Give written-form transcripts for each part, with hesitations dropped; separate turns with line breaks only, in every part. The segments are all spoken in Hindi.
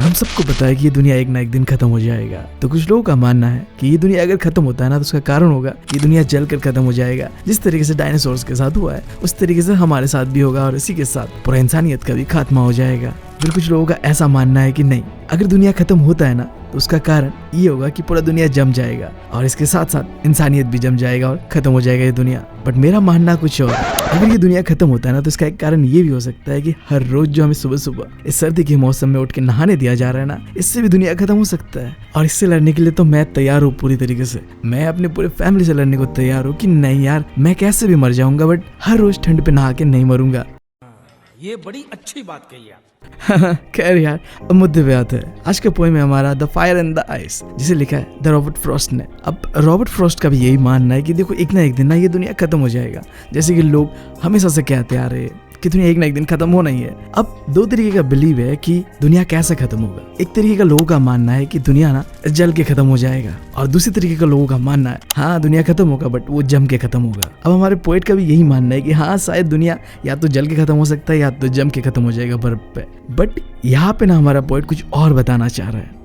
हम सबको पता है कि ये दुनिया एक ना एक दिन खत्म हो जाएगा। तो कुछ लोगों का मानना है कि ये दुनिया अगर खत्म होता है ना तो उसका कारण होगा ये दुनिया जल कर खत्म हो जाएगा। जिस तरीके से डायनासोर्स के साथ हुआ है उस तरीके से हमारे साथ भी होगा और इसी के साथ पूरा इंसानियत का भी खात्मा हो जाएगा। फिर कुछ लोगों का ऐसा मानना है कि नहीं, अगर दुनिया खत्म होता है ना तो उसका कारण ये होगा कि पूरा दुनिया जम जाएगा और इसके साथ साथ इंसानियत भी जम जाएगा और खत्म हो जाएगा ये दुनिया। बट मेरा मानना कुछ और, अगर ये दुनिया खत्म होता है ना तो इसका एक कारण ये भी हो सकता है कि हर रोज जो हमें सुबह सुबह इस सर्दी के मौसम में उठ के नहाने दिया जा रहा है ना, इससे भी दुनिया खत्म हो सकता है। और इससे लड़ने के लिए तो मैं तैयार हूँ पूरी तरीके से। मैं अपने पूरे फैमिली से लड़ने को तैयार हूँ कि नहीं यार, मैं कैसे भी मर जाऊंगा बट हर रोज ठंड पे नहा के नहीं मरूंगा।
ये बड़ी अच्छी बात कही आप।
खैर यार, अब मुद्दे पे आते हैं। आज का पोएम है हमारा the fire and the ice, जिसे लिखा है द रॉबर्ट फ्रॉस्ट ने। अब रॉबर्ट फ्रॉस्ट का भी यही मानना है कि देखो एक ना एक दिन ना ये दुनिया खत्म हो जाएगा। जैसे कि लोग हमेशा से कहते आ रहे हैं कि दुनिया एक ना एक दिन खत्म होना ही है। अब दो तरीके का बिलीव है कि दुनिया कैसे खत्म होगा। एक तरीके का लोगों का मानना है कि दुनिया ना जल के खत्म हो जाएगा और दूसरी तरीके का लोगों का मानना है हाँ दुनिया खत्म होगा बट वो जम के खत्म होगा। अब हमारे पोएट का भी यही मानना है कि हाँ शायद दुनिया या तो जल के खत्म हो सकता है या तो जम के खत्म हो जाएगा बर्फ पे। बट यहाँ पे ना हमारा पोएट कुछ और बताना चाह रहा है।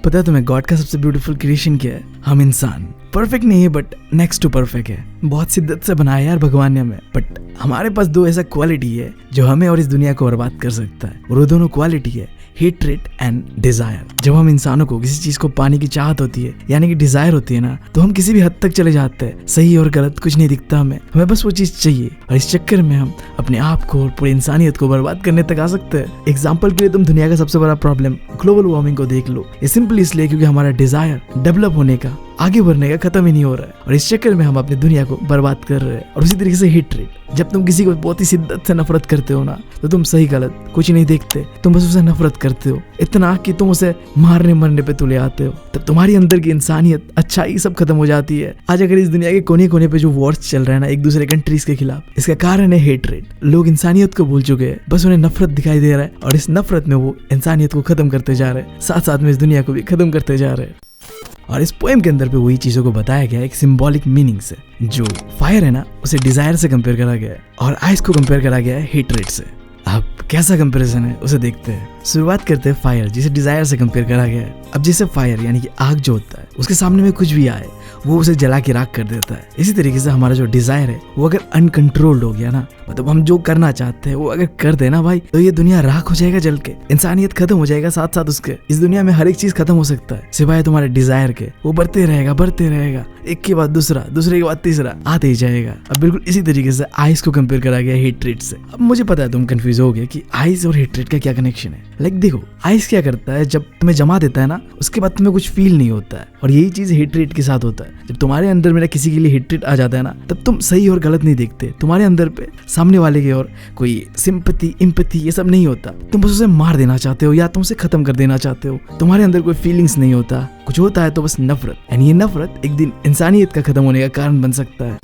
पता है तुम्हें गॉड का सबसे ब्यूटीफुल क्रिएशन क्या है? हम इंसान। परफेक्ट नहीं है बट नेक्स्ट टू परफेक्ट है। बहुत शिद्दत से बनाया यार भगवान ने हमें। बट हमारे पास दो ऐसा क्वालिटी है जो हमें और इस दुनिया को बर्बाद कर सकता है। वो दोनों क्वालिटी है हेट्रेड एंड डिजायर। जब हम इंसानों को किसी चीज को पाने की चाहत होती है यानी कि डिजायर होती है ना, तो हम किसी भी हद तक चले जाते हैं। सही और गलत कुछ नहीं दिखता हमें बस वो चीज चाहिए और इस चक्कर में हम अपने आप को और पूरी इंसानियत को बर्बाद करने तक आ सकते हैं। एग्जाम्पल के लिए तुम दुनिया का सबसे बड़ा प्रॉब्लम ग्लोबल वार्मिंग को देख लो। ये सिंपल इसलिए क्योंकि हमारा डिजायर डेवलप होने का, आगे बढ़ने का खत्म ही नहीं हो रहा है और इस चक्कर में हम अपनी दुनिया को बर्बाद कर रहे हैं। और उसी तरीके से हेट्रेड, जब तुम किसी को बहुत ही शिद्दत से नफरत करते हो ना तो तुम सही गलत कुछ नहीं देखते, तुम बस उसे नफरत करते हो इतना कि तुम उसे मारने मरने पे तुले आते हो। तब तुम्हारी अंदर की इंसानियत, अच्छाई सब खत्म हो जाती है। आज अगर इस दुनिया के कोने कोने पे जो वॉर्स चल रहा है ना एक दूसरे कंट्रीज के खिलाफ, इसका कारण है हेट्रेड। लोग इंसानियत को भूल चुके हैं, बस उन्हें नफरत दिखाई दे रहा है और इस नफरत में वो इंसानियत को खत्म करते जा रहे हैं, साथ साथ में इस दुनिया को भी खत्म करते जा रहे हैं। और इस पोएम के अंदर पे वही चीजों को बताया गया है एक सिंबॉलिक मीनिंग से। जो फायर है ना उसे डिजायर से कंपेयर करा गया है और आइस को कंपेयर करा गया है हेट्रेड से। अब कैसा कंपैरिजन है उसे देखते हैं। शुरुआत करते हैं फायर जिसे डिजायर से कंपेयर करा गया है। अब जैसे फायर यानी कि आग जो होता है उसके सामने में कुछ भी आए वो उसे जला के राख कर देता है। इसी तरीके से हमारा जो डिजायर है वो अगर अनकंट्रोल्ड हो गया ना, मतलब हम जो करना चाहते हैं वो अगर कर देना भाई, तो ये दुनिया राख हो जाएगा जल के, इंसानियत खत्म हो जाएगा। साथ साथ उसके इस दुनिया में हर एक चीज खत्म हो सकता है सिवाय तुम्हारे डिजायर के। वो बढ़ते रहेगा, एक के बाद दूसरा, दूसरे के बाद तीसरा आते ही जाएगा। अब बिल्कुल इसी तरीके से आइस को कंपेयर करा गया हेट्रेड से। अब मुझे पता है तुम कंफ्यूज हो गए कि आइस और हेट्रेड का क्या कनेक्शन है। लाइक देखो, आइस क्या करता है, जब तुम्हें जमा देता है ना उसके बाद तुम्हें कुछ फील नहीं होता है और यही चीज हेट्रेड के साथ होता है। जब तुम्हारे अंदर मेरा किसी के लिए हेट्रेड आ जाता है ना तब तुम सही और गलत नहीं देखते, तुम्हारे अंदर पे सामने वाले की और कोई सिंपैथी एम्पैथी ये सब नहीं होता। तुम बस उसे मार देना चाहते हो या तुम उसे खत्म कर देना चाहते हो। तुम्हारे अंदर कोई फीलिंग्स नहीं होता, कुछ होता है तो बस नफरत। एंड ये नफरत एक दिन इंसानियत का खत्म होने का कारण बन सकता है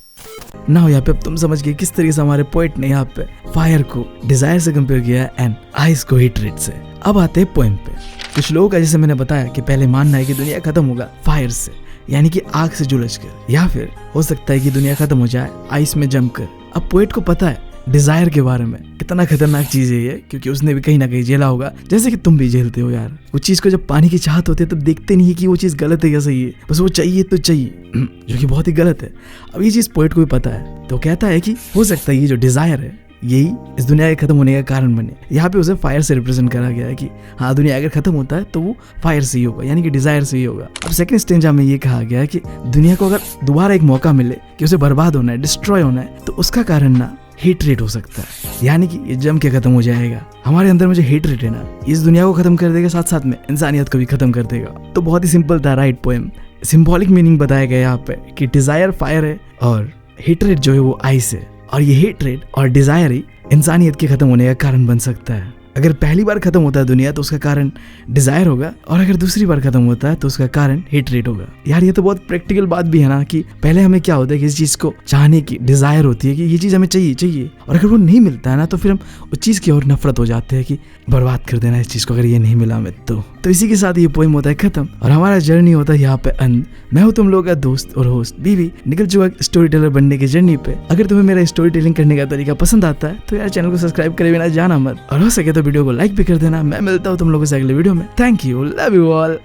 ना। हो यहाँ पे अब तुम समझ गए किस तरीके से हमारे पोएट ने यहाँ पे फायर को डिजायर से कंपेयर किया है एंड आइस को हेट्रेड से। अब आते हैं पोएम पे। कुछ लोगों का जैसे मैंने बताया कि पहले मानना है कि दुनिया खत्म होगा फायर से यानी कि आग से जुलझ कर, या फिर हो सकता है कि दुनिया खत्म हो जाए आइस में जमकर। अब पोएट को पता है डिजायर के बारे में कितना खतरनाक चीज है ये, क्योंकि उसने भी कहीं ना कहीं झेला होगा जैसे कि तुम भी झेलते हो यार। वो चीज को जब पाने की चाहत होती है तब देखते नहीं है कि वो चीज गलत है या सही है, बस वो चाहिए तो चाहिए, जो कि बहुत ही गलत है। अब ये चीज पोएट को भी पता है तो कहता है कि हो सकता है ये जो डिजायर है यही इस दुनिया के खत्म होने का कारण बने। यहाँ पे उसे फायर से रिप्रेजेंट करा गया है कि हाँ दुनिया अगर खत्म होता है तो वो फायर से ही होगा यानी कि डिजायर से ही होगा। अब सेकंड स्टेंजा में ये कहा गया है कि दुनिया को अगर दोबारा एक मौका मिले कि उसे बर्बाद होना है, डिस्ट्रॉय होना है, तो उसका कारण ना हेट्रेड हो सकता है यानी कि ये जम के खत्म हो जाएगा। हमारे अंदर में जो हेट्रेड है ना इस दुनिया को खत्म कर देगा, साथ साथ में इंसानियत को भी खत्म कर देगा। तो बहुत ही सिंपल था राइट पोएम। सिंबॉलिक मीनिंग बताया गया यहाँ पे कि डिजायर फायर है और हेट्रेड जो है वो आइस है, और ये हेट्रेड और डिजायर ही इंसानियत के खत्म होने का कारण बन सकता है। अगर पहली बार खत्म होता है दुनिया तो उसका कारण डिजायर होगा, और अगर दूसरी बार खत्म होता है तो उसका कारण हेट्रेड होगा। यार ये तो बहुत प्रैक्टिकल बात भी है ना कि पहले हमें क्या होता है कि इस चीज को चाहने की डिजायर होती है कि ये चीज हमें चाहिए, और अगर वो नहीं मिलता है ना तो फिर हम उस चीज की ओर नफरत हो जाते हैं कि बर्बाद कर देना इस चीज को अगर ये नहीं मिला हमें तो इसी के साथ ये पोएम होता है खत्म और हमारा जर्नी होता है यहाँ पे अंत। मैं हूँ तुम लोगों का दोस्त और होस्ट बीबी, निकल चुका स्टोरी टेलर बनने की जर्नी पे। अगर तुम्हें मेरा स्टोरी टेलिंग करने का तरीका पसंद आता है तो यार चैनल को सब्सक्राइब करे बिना जाना मत, और हो सके तो वीडियो को लाइक भी कर देना। मैं मिलता हूँ तुम लोगों से अगले वीडियो में। Thank you, love you all.